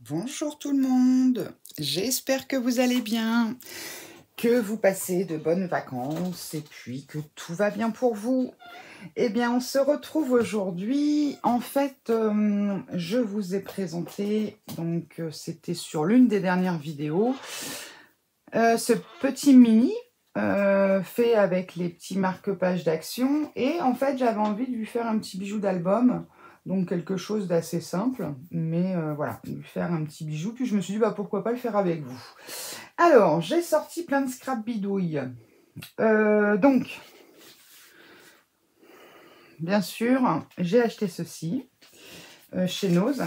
Bonjour tout le monde, j'espère que vous allez bien, que vous passez de bonnes vacances et puis que tout va bien pour vous. Eh bien, on se retrouve aujourd'hui. En fait, je vous ai présenté, donc c'était sur l'une des dernières vidéos, ce petit mini fait avec les petits marque-pages d'Action. Et en fait, j'avais envie de lui faire un petit bijou d'album. Donc quelque chose d'assez simple, mais voilà, lui faire un petit bijou. Puis je me suis dit, bah, pourquoi pas le faire avec vous. Alors, j'ai sorti plein de scrap bidouilles. Donc, bien sûr, j'ai acheté ceci chez Nose.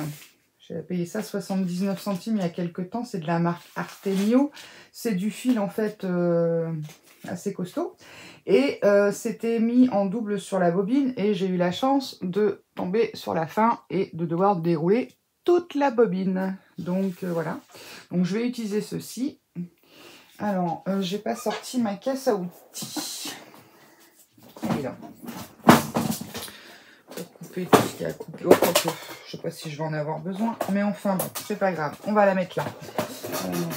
J'ai payé ça 79 centimes il y a quelques temps. C'est de la marque Artemio. C'est du fil en fait assez costaud. Et c'était mis en double sur la bobine. Et j'ai eu la chance de tomber sur la fin et de devoir dérouler toute la bobine. Donc voilà. Donc je vais utiliser ceci. Alors, j'ai pas sorti ma caisse à outils. Elle est là. Pour couper tout ce qu'il y a à couper. Oh, je sais pas si je vais en avoir besoin. Mais enfin, bon, c'est pas grave. On va la mettre là.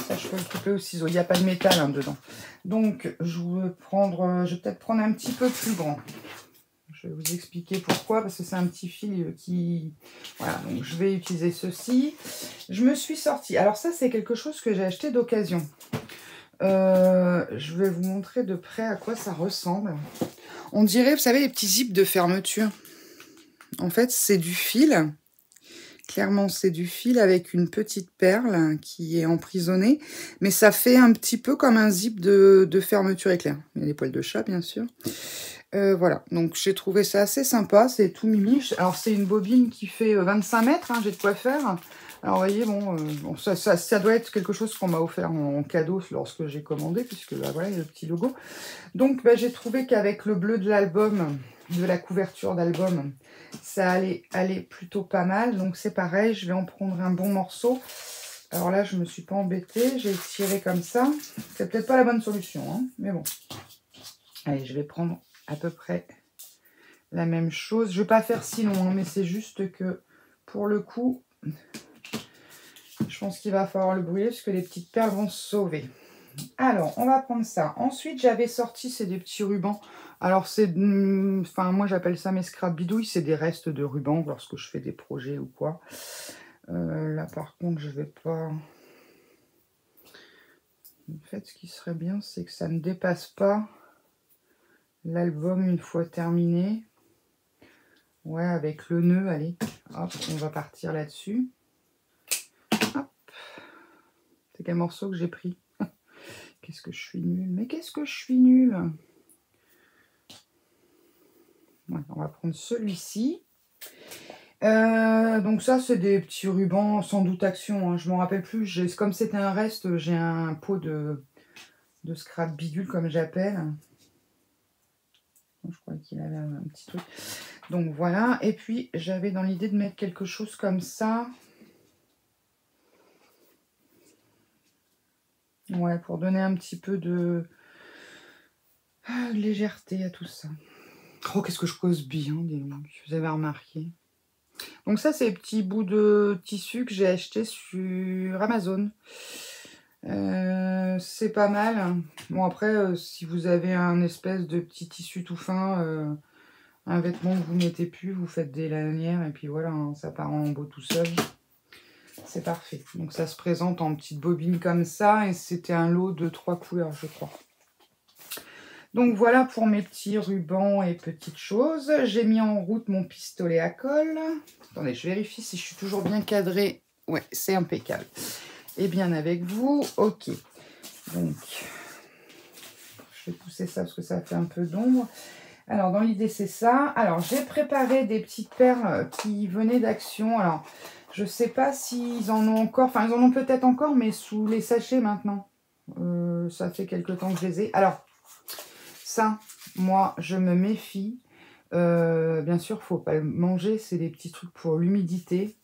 Ça, je peux le couper au ciseau. Il n'y a pas de métal hein, dedans. Donc, je vais peut-être prendre un petit peu plus grand. Je vais vous expliquer pourquoi. Parce que c'est un petit fil qui... Voilà, donc je vais utiliser ceci. Je me suis sortie. Alors ça, c'est quelque chose que j'ai acheté d'occasion. Je vais vous montrer de près à quoi ça ressemble. On dirait, vous savez, les petits zips de fermeture. En fait, c'est du fil. Clairement, c'est du fil avec une petite perle qui est emprisonnée. Mais ça fait un petit peu comme un zip de fermeture éclair. Il y a des poils de chat, bien sûr. Voilà, donc j'ai trouvé ça assez sympa. C'est tout mimi. Alors, c'est une bobine qui fait 25 mètres. Hein, j'ai de quoi faire. Alors, vous voyez, bon, ça doit être quelque chose qu'on m'a offert en cadeau lorsque j'ai commandé, puisque bah, voilà, il y a le petit logo. Donc, bah, j'ai trouvé qu'avec le bleu de l'album, de la couverture d'album, ça allait aller plutôt pas mal. Donc, c'est pareil, je vais en prendre un bon morceau. Alors là, je ne me suis pas embêtée, j'ai tiré comme ça. C'est peut-être pas la bonne solution, hein, mais bon. Allez, je vais prendre à peu près la même chose. Je ne vais pas faire si long, hein, mais c'est juste que, pour le coup... Je pense qu'il va falloir le brûler parce que les petites perles vont se sauver. Alors, on va prendre ça. Ensuite, j'avais sorti, c'est des petits rubans. Alors, c'est... Enfin, moi, j'appelle ça mes scrap bidouilles. C'est des restes de rubans lorsque je fais des projets ou quoi. Là, par contre, je vais pas... En fait, ce qui serait bien, c'est que ça ne dépasse pas l'album une fois terminé. Ouais, avec le nœud, allez. Hop, on va partir là-dessus. C'est quel morceau que j'ai pris? Qu'est-ce que je suis nulle? Mais qu'est-ce que je suis nulle? Ouais, on va prendre celui-ci. Donc ça, c'est des petits rubans, sans doute Action. Hein, je m'en rappelle plus. Comme c'était un reste, j'ai un pot de scrap bidule, comme j'appelle. Je crois qu'il avait un petit truc. Donc voilà. Et puis, j'avais dans l'idée de mettre quelque chose comme ça. Ouais, pour donner un petit peu de légèreté à tout ça. Oh, qu'est-ce que je cause bien, dis donc. Vous avez remarqué. Donc ça, c'est les petits bouts de tissu que j'ai acheté sur Amazon. C'est pas mal. Bon, après, si vous avez un espèce de petit tissu tout fin, un vêtement que vous mettez plus, vous faites des lanières et puis voilà, hein, ça part en beau tout seul. C'est parfait. Donc ça se présente en petite bobine comme ça et c'était un lot de 3 couleurs, je crois. Donc voilà pour mes petits rubans et petites choses. J'ai mis en route mon pistolet à colle. Attendez, je vérifie si je suis toujours bien cadrée. Ouais, c'est impeccable. Et bien avec vous, ok. Donc, je vais pousser ça parce que ça fait un peu d'ombre. Alors, dans l'idée, c'est ça. Alors, j'ai préparé des petites perles qui venaient d'Action. Alors, je ne sais pas s'ils en ont encore. Enfin, ils en ont peut-être encore, mais sous les sachets maintenant. Ça fait quelques temps que je les ai. Alors, ça, moi, je me méfie. Bien sûr, il ne faut pas le manger. C'est des petits trucs pour l'humidité.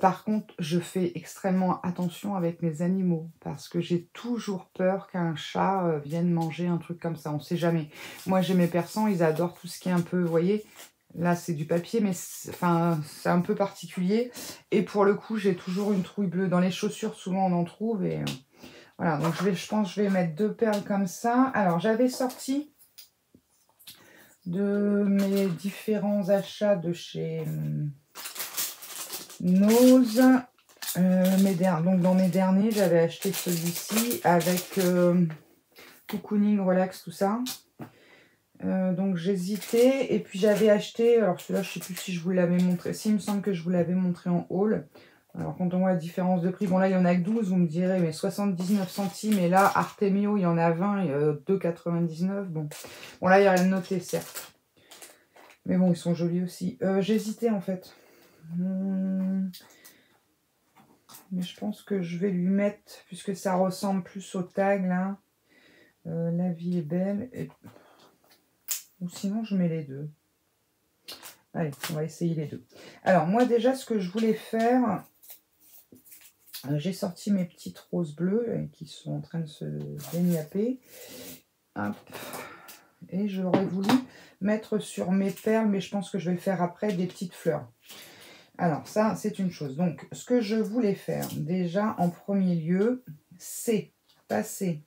Par contre, je fais extrêmement attention avec mes animaux parce que j'ai toujours peur qu'un chat vienne manger un truc comme ça. On ne sait jamais. Moi, j'ai mes persans, ils adorent tout ce qui est un peu, vous voyez, Là, c'est du papier, mais c'est un peu particulier. Et pour le coup, j'ai toujours une trouille bleue. Dans les chaussures, souvent, on en trouve. Et voilà, donc je pense que je vais mettre 2 perles comme ça. Alors, j'avais sorti de mes différents achats de chez Nose. Donc, dans mes derniers, j'avais acheté celui-ci avec cocooning, relax, tout ça. Donc j'hésitais et puis j'avais acheté, alors celui-là je sais plus si je vous l'avais montré, si il me semble que je vous l'avais montré en haul. Alors quand on voit la différence de prix, bon là il y en a que 12, vous me direz, mais 79 centimes et là Artemio il y en a 20, 2,99. Bon là il n'y a rien de noté certes, mais bon ils sont jolis aussi. J'hésitais en fait, mais je pense que je vais lui mettre, puisque ça ressemble plus au tag là, la vie est belle, ou sinon je mets les deux. Allez, on va essayer les deux. Alors, moi, déjà, ce que je voulais faire, j'ai sorti mes petites roses bleues qui sont en train de se déniapper. Hop. Et j'aurais voulu mettre sur mes perles, mais je pense que je vais le faire après, des petites fleurs. Alors, ça, c'est une chose. Donc, ce que je voulais faire, déjà, en premier lieu, c'est passer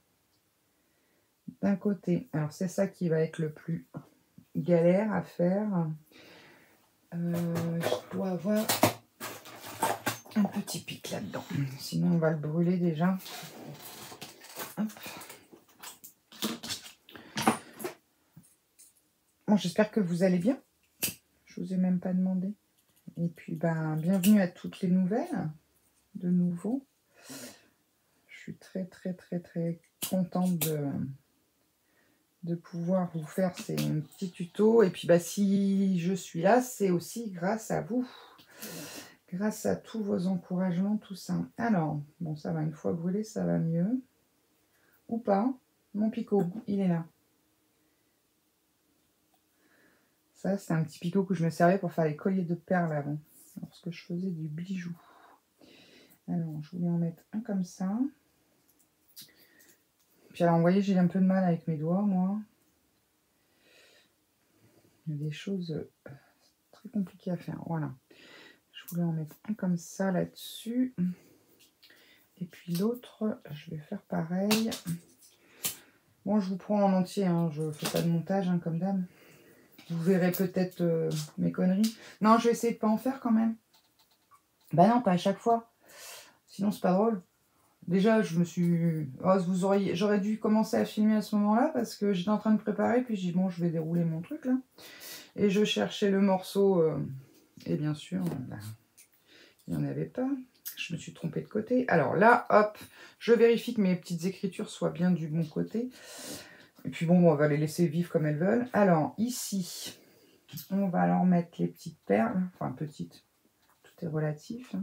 d'un côté. Alors, c'est ça qui va être le plus galère à faire. Je dois avoir un petit pic là-dedans. Sinon, on va le brûler déjà. Hop. Bon, j'espère que vous allez bien. Je vous ai même pas demandé. Et puis, bienvenue à toutes les nouvelles. De nouveau. Je suis très, très, très, très contente de pouvoir vous faire ces petits tutos. Et puis, si je suis là, c'est aussi grâce à vous. Grâce à tous vos encouragements, tout ça. Alors, bon, ça va, une fois brûlé, ça va mieux. Ou pas. Mon picot, il est là. Ça, c'est un petit picot que je me servais pour faire les colliers de perles avant, lorsque je faisais du bijou. Alors, je voulais en mettre un comme ça. Puis alors, vous voyez, j'ai un peu de mal avec mes doigts, moi. Il y a des choses très compliquées à faire. Voilà. Je voulais en mettre un comme ça là-dessus. Et puis l'autre, je vais faire pareil. Bon, je vous prends en entier, hein. Je ne fais pas de montage, hein, comme d'hab. Vous verrez peut-être mes conneries. Non, je vais essayer de ne pas en faire quand même. Bah non, pas à chaque fois. Sinon, c'est pas drôle. Déjà, je me suis... Oh, j'aurais dû commencer à filmer à ce moment-là parce que j'étais en train de préparer. Puis j'ai dit, bon, je vais dérouler mon truc, là. Et je cherchais le morceau. Et bien sûr, il n'y en avait pas. Je me suis trompée de côté. Alors là, hop, je vérifie que mes petites écritures soient bien du bon côté. Et puis bon, on va les laisser vivre comme elles veulent. Alors ici, on va leur mettre les petites perles. Enfin, petites, tout est relatif.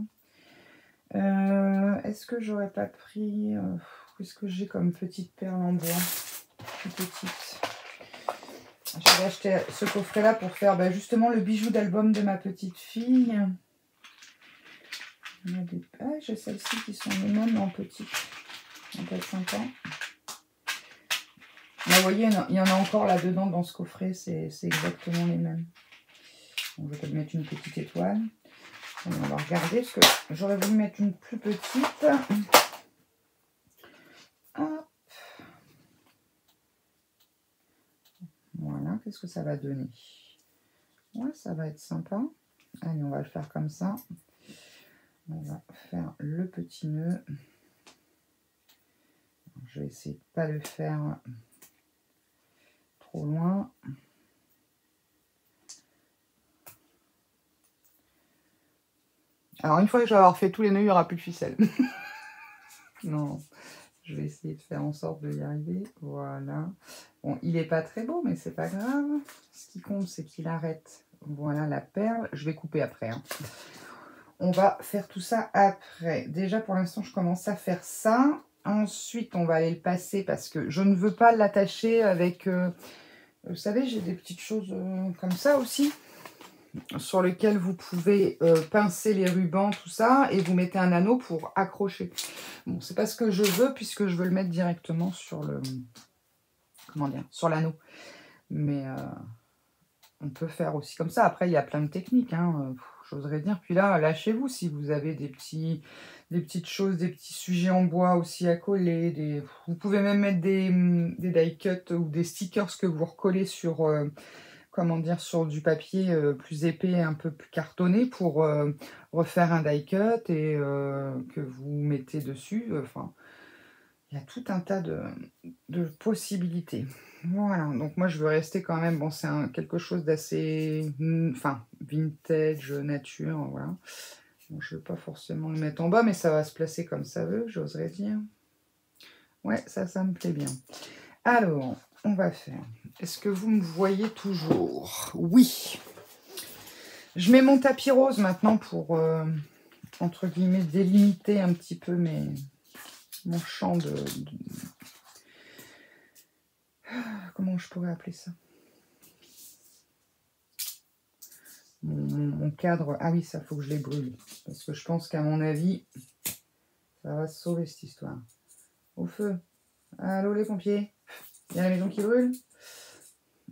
Est-ce que j'aurais pas pris... qu'est-ce que j'ai comme petite perle en bois? Petite. J'avais acheté ce coffret-là pour faire justement le bijou d'album de ma petite fille. Il y a des... Ah, j'ai celles-ci qui sont les mêmes en petite. En peut-être 5 ans. Là, vous voyez, il y en a encore là-dedans dans ce coffret. C'est exactement les mêmes. Bon, je vais peut-être mettre une petite étoile. On va regarder parce que j'aurais voulu mettre une plus petite. Hop. Voilà, qu'est-ce que ça va donner? Ouais, ça va être sympa. Allez, on va le faire comme ça. On va faire le petit nœud. Je vais essayer de ne pas le faire trop loin. Alors, une fois que je vais avoir fait tous les nœuds, il n'y aura plus de ficelle. Non, je vais essayer de faire en sorte de y arriver. Voilà. Bon, il n'est pas très beau, mais c'est pas grave. Ce qui compte, c'est qu'il arrête. Voilà la perle. Je vais couper après. Hein. On va faire tout ça après. Déjà, pour l'instant, je commence à faire ça. Ensuite, on va aller le passer parce que je ne veux pas l'attacher avec... vous savez, j'ai des petites choses comme ça aussi, sur lesquelles vous pouvez pincer les rubans, tout ça, et vous mettez un anneau pour accrocher. Bon, c'est pas ce que je veux, puisque je veux le mettre directement sur le... Comment dire? Sur l'anneau. Mais On peut faire aussi comme ça. Après, il y a plein de techniques, hein, j'oserais dire. Puis là, lâchez-vous si vous avez des petites choses, des petits sujets en bois aussi à coller. Vous pouvez même mettre des die cuts ou des stickers que vous recollez sur, comment dire, sur du papier plus épais, un peu plus cartonné pour refaire un die cut et que vous mettez dessus. Enfin, il y a tout un tas de possibilités. Voilà, donc moi je veux rester quand même, bon c'est quelque chose d'assez, enfin, vintage, nature, voilà. Bon, je ne veux pas forcément le mettre en bas, mais ça va se placer comme ça veut, j'oserais dire. Ouais, ça me plaît bien. Alors, on va faire, est-ce que vous me voyez toujours? Oui. Je mets mon tapis rose maintenant pour, entre guillemets, délimiter un petit peu mon champ comment je pourrais appeler ça? Mon cadre. Ah oui, ça, faut que je les brûle. Parce que je pense qu'à mon avis, ça va sauver cette histoire. Au feu. Allô, les pompiers? Il y a la maison qui brûle?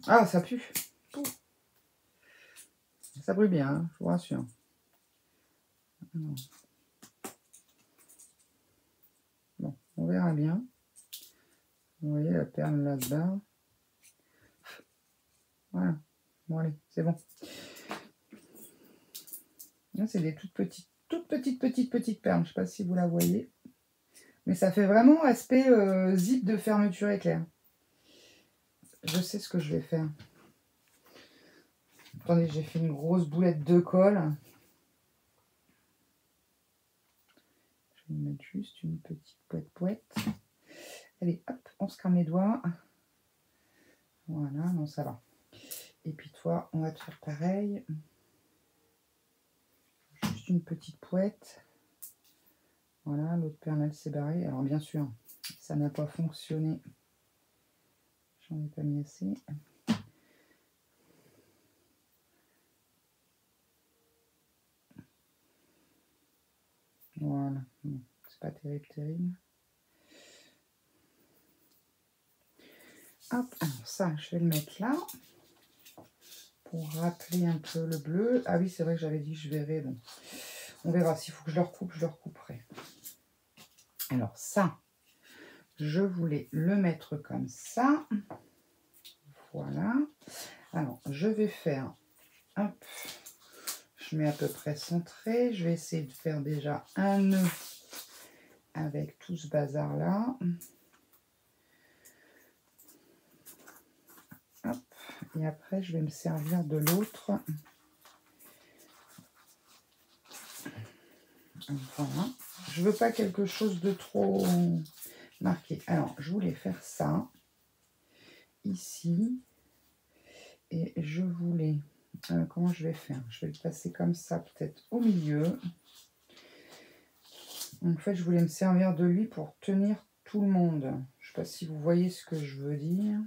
Ah, ça pue. Pouh. Ça brûle bien, hein, je vous rassure. Alors. Bon, on verra bien. Vous voyez la perle là-bas. Voilà. Bon, allez, c'est bon. Là, c'est des toutes petites perles. Je ne sais pas si vous la voyez. Mais ça fait vraiment aspect zip de fermeture éclair. Je sais ce que je vais faire. Attendez, j'ai fait une grosse boulette de colle. Je vais mettre juste une petite poète. Allez, hop, on se crame les doigts. Voilà, non, ça va. Et puis toi, on va te faire pareil. Juste une petite poète. Voilà, l'autre perle, elle s'est barrée. Alors bien sûr, ça n'a pas fonctionné. J'en ai pas mis assez. Voilà, c'est pas terrible. Hop, alors ça, je vais le mettre là. Pour rappeler un peu le bleu. Ah oui, c'est vrai que j'avais dit que je verrais. Bon, on verra. S'il faut que je le recoupe, je le recouperai. Alors ça, je voulais le mettre comme ça. Voilà. Alors, je vais faire... Hop. Je mets à peu près centré. Je vais essayer de faire déjà un nœud avec tout ce bazar-là. Hop. Et après, je vais me servir de l'autre. Voilà. Je veux pas quelque chose de trop marqué. Alors, je voulais faire ça ici. Et je voulais... comment je vais faire? Je vais le passer comme ça, peut-être au milieu. En fait, je voulais me servir de lui pour tenir tout le monde. Je ne sais pas si vous voyez ce que je veux dire.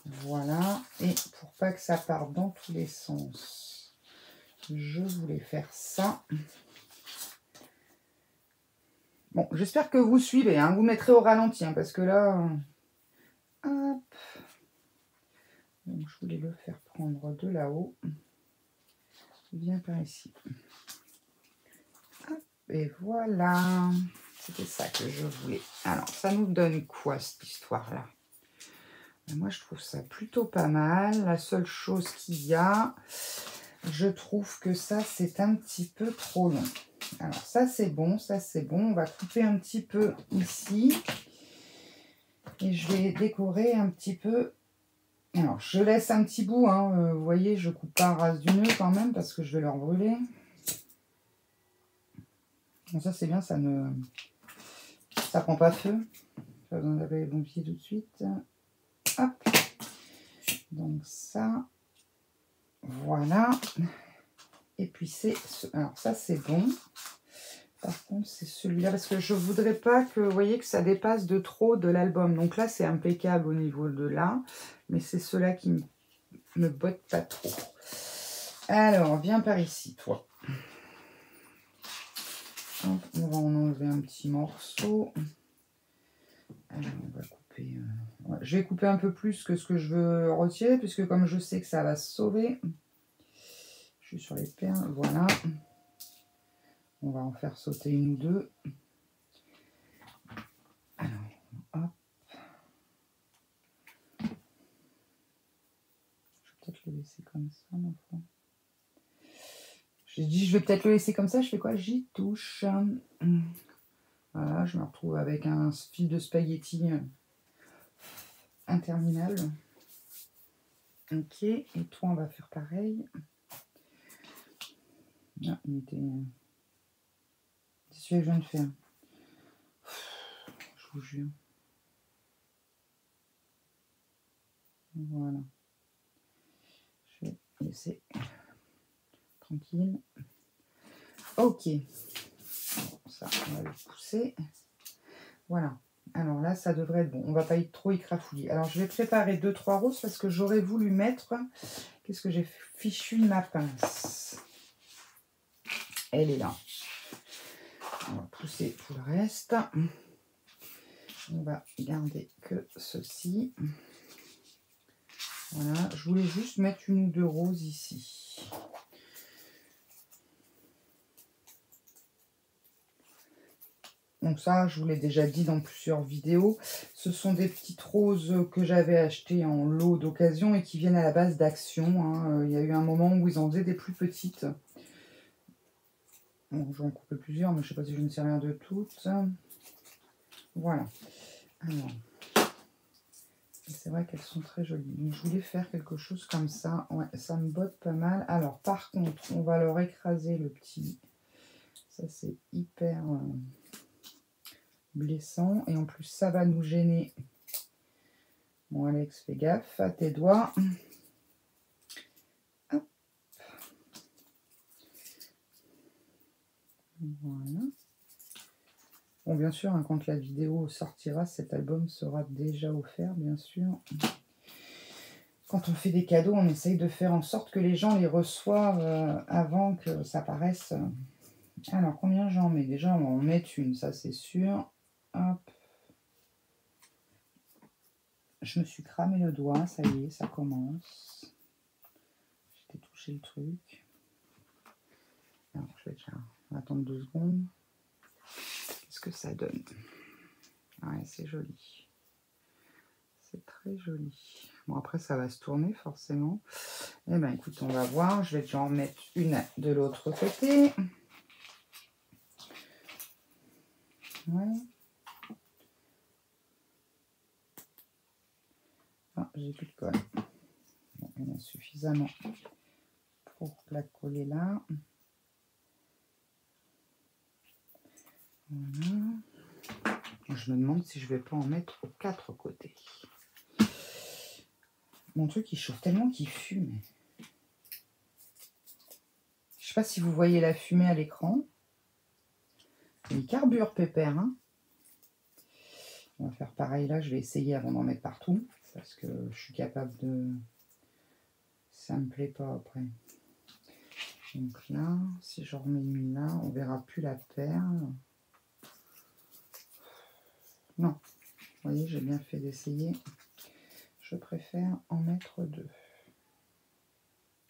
Voilà. Et pour pas que ça parte dans tous les sens, je voulais faire ça. Bon, j'espère que vous suivez. Hein. Vous mettrez au ralenti, hein, parce que là... Hop. Donc, je voulais le faire prendre de là-haut. Bien par ici. Hop, et voilà. C'était ça que je voulais. Alors, ça nous donne quoi, cette histoire-là? Moi, je trouve ça plutôt pas mal. La seule chose qu'il y a, je trouve que ça, c'est un petit peu trop long. Alors, ça, c'est bon, ça, c'est bon. On va couper un petit peu ici. Et je vais décorer un petit peu. Alors, je laisse un petit bout. Hein. Vous voyez, je coupe pas à ras du nœud quand même parce que je vais leur brûler. Bon, ça, c'est bien, ça prend pas feu. Pas besoin d'appeler les pompiers tout de suite. Hop. Donc, ça... Voilà. Et puis c'est... Alors ça c'est bon. Par contre c'est celui-là parce que je voudrais pas que vous voyez que ça dépasse de trop de l'album. Donc là c'est impeccable au niveau de là. Mais c'est ceux-là qui me bottent pas trop. Alors viens par ici toi. Hop, on va en enlever un petit morceau. Alors on va couper Ouais, je vais couper un peu plus que ce que je veux retirer, puisque comme je sais que ça va se sauver, je suis sur les perles, voilà. On va en faire sauter une ou deux. Alors, hop. Je vais peut-être le laisser comme ça, ma foi. J'ai dit, je vais peut-être le laisser comme ça, je fais quoi? J'y touche. Voilà, je me retrouve avec un fil de spaghetti interminable. Ok, et toi, on va faire pareil. Ah, il était... C'est celui que je viens de faire. Je vous jure. Voilà. Je vais laisser tranquille. Ok. Ça, on va le pousser. Voilà. Alors là, ça devrait être bon. On va pas être trop écrafouillé. Alors, je vais préparer 2-3 roses parce que j'aurais voulu mettre... Qu'est-ce que j'ai fichu de ma pince? Elle est là. On va pousser tout le reste. On va garder que ceci. Voilà. Je voulais juste mettre une ou deux roses ici. Donc ça, je vous l'ai déjà dit dans plusieurs vidéos. Ce sont des petites roses que j'avais achetées en lot d'occasion et qui viennent à la base d'Action. Hein. Il y a eu un moment où ils en faisaient des plus petites. Bon, j'en coupe plusieurs, mais je ne sais pas si je me sers rien de toutes. Voilà. Alors, c'est vrai qu'elles sont très jolies. Donc, je voulais faire quelque chose comme ça. Ouais, ça me botte pas mal. Alors, par contre, on va leur écraser le petit. Ça, c'est hyper... blessant et en plus ça va nous gêner. Bon Alex, fais gaffe à tes doigts. Hop. Voilà. Bon bien sûr hein, quand la vidéo sortira, cet album sera déjà offert bien sûr. Quand on fait des cadeaux, on essaye de faire en sorte que les gens les reçoivent avant que ça paraisse. Alors combien j'en mets? Déjà on va en mettre une, ça c'est sûr. Hop. Je me suis cramé le doigt, ça y est, ça commence. J'ai touché le truc. Alors, je vais déjà attendre 2 secondes. Qu'est-ce que ça donne? Ouais, c'est joli. C'est très joli. Bon, après, ça va se tourner forcément. Eh bien, écoute, on va voir. Je vais déjà en mettre une de l'autre côté. Ouais. Ah, j'ai plus de colle. Bon, il y en a suffisamment pour la coller là. Voilà. Je me demande si je vais pas en mettre aux 4 côtés. Mon truc, il chauffe tellement qu'il fume. Je sais pas si vous voyez la fumée à l'écran. Il carbure pépère. Hein. On va faire pareil là. Je vais essayer avant d'en mettre partout. Parce que je suis capable de... Ça me plaît pas après. Donc là, si je remets une là, on verra plus la perle. Non. Vous voyez, j'ai bien fait d'essayer. Je préfère en mettre 2.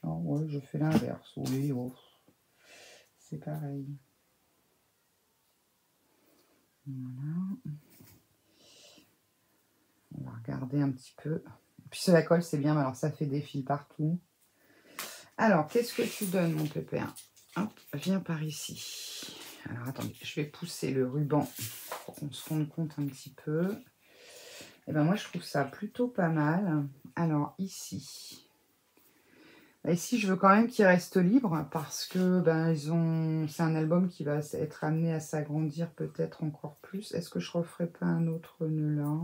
Oh ouais, je fais l'inverse. Oui, oh. C'est pareil. Voilà. On va regarder un petit peu. Puis la colle, c'est bien, mais alors ça fait des fils partout. Alors, qu'est-ce que tu donnes, mon pépère? Hop, viens par ici. Alors, attendez, je vais pousser le ruban pour qu'on se rende compte un petit peu. Et ben moi, je trouve ça plutôt pas mal. Alors, ici... Ici, je veux quand même qu'il reste libre parce que ben, c'est un album qui va être amené à s'agrandir peut-être encore plus. Est-ce que je referai pas un autre nœud là?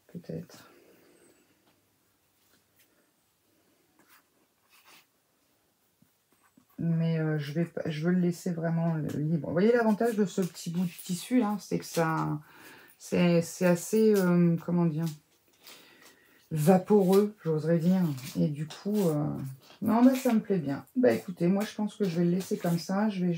Peut-être. Mais je veux le laisser vraiment libre. Vous voyez l'avantage de ce petit bout de tissu là, c'est que ça, c'est assez, comment dire, vaporeux, j'oserais dire. Et du coup, non, bah, ça me plaît bien. Bah écoutez, moi je pense que je vais le laisser comme ça. Je vais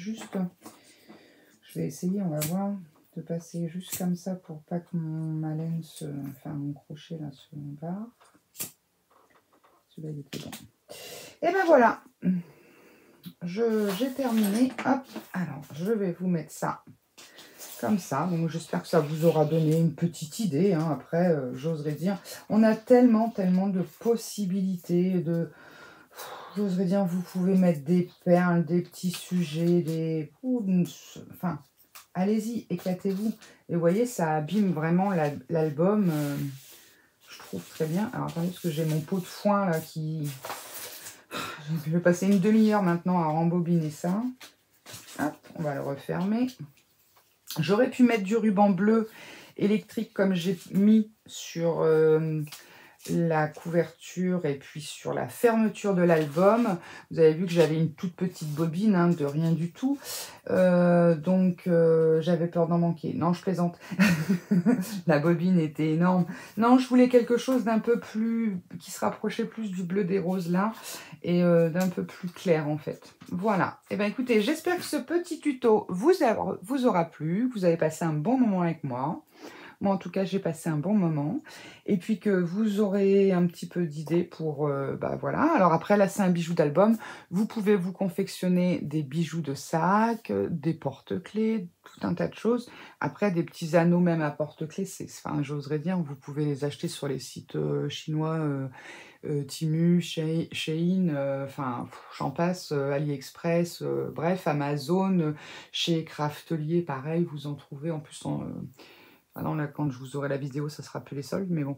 essayer, on va voir. de passer juste comme ça pour pas que ma laine se... Enfin, mon crochet là se barre. Celui-là, il était bon. Et ben voilà. J'ai terminé. Hop. Alors, je vais vous mettre ça comme ça. Donc, j'espère que ça vous aura donné une petite idée. Hein. Après, j'oserais dire, on a tellement de possibilités. J'oserais dire, vous pouvez mettre des perles, des petits sujets, des... Enfin, allez-y, éclatez-vous. Et vous voyez, ça abîme vraiment l'album. Je trouve très bien. Alors, attendez, parce que j'ai mon pot de foin là qui... Je vais passer une demi-heure maintenant à rembobiner ça. Hop, on va le refermer. J'aurais pu mettre du ruban bleu électrique comme j'ai mis sur la couverture et puis sur la fermeture de l'album. Vous avez vu que j'avais une toute petite bobine, hein, de rien du tout. Donc, j'avais peur d'en manquer. Non, je plaisante. La bobine était énorme. Non, je voulais quelque chose d'un peu plus... qui se rapprochait plus du bleu des roses là. Et d'un peu plus clair en fait. Voilà. Et bien écoutez, j'espère que ce petit tuto vous aura plu. Que vous avez passé un bon moment avec moi. Moi, en tout cas, j'ai passé un bon moment. Et puis que vous aurez un petit peu d'idées pour... bah voilà. Alors après, là, c'est un bijou d'album. Vous pouvez vous confectionner des bijoux de sac, des porte-clés, tout un tas de choses. Après, des petits anneaux même à porte-clés, enfin, j'oserais dire, vous pouvez les acheter sur les sites chinois, Temu, Shein, enfin, j'en passe, AliExpress, bref, Amazon, chez Craftelier, pareil, vous en trouvez en plus en... Ah non, là, quand je vous aurai la vidéo, ça sera plus les soldes, mais bon.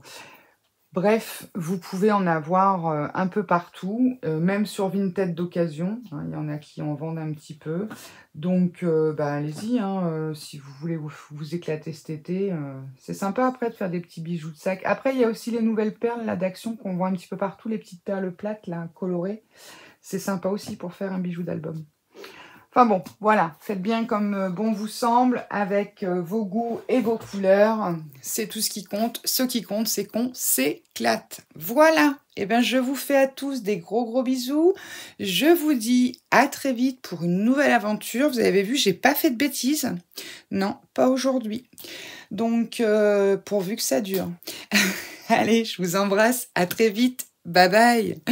Bref, vous pouvez en avoir un peu partout, même sur Vinted d'occasion. Hein, il y en a qui en vendent un petit peu. Donc, bah, allez-y, hein, si vous voulez vous éclater cet été. C'est sympa après de faire des petits bijoux de sac. Après, il y a aussi les nouvelles perles là d'Action qu'on voit un petit peu partout, les petites perles plates là, colorées. C'est sympa aussi pour faire un bijou d'album. Enfin bon, voilà, faites bien comme bon vous semble, avec vos goûts et vos couleurs. C'est tout ce qui compte. Ce qui compte, c'est qu'on s'éclate. Voilà, et bien je vous fais à tous des gros bisous. Je vous dis à très vite pour une nouvelle aventure. Vous avez vu, j'ai pas fait de bêtises. Non, pas aujourd'hui. Donc, pourvu que ça dure. Allez, je vous embrasse, à très vite. Bye bye.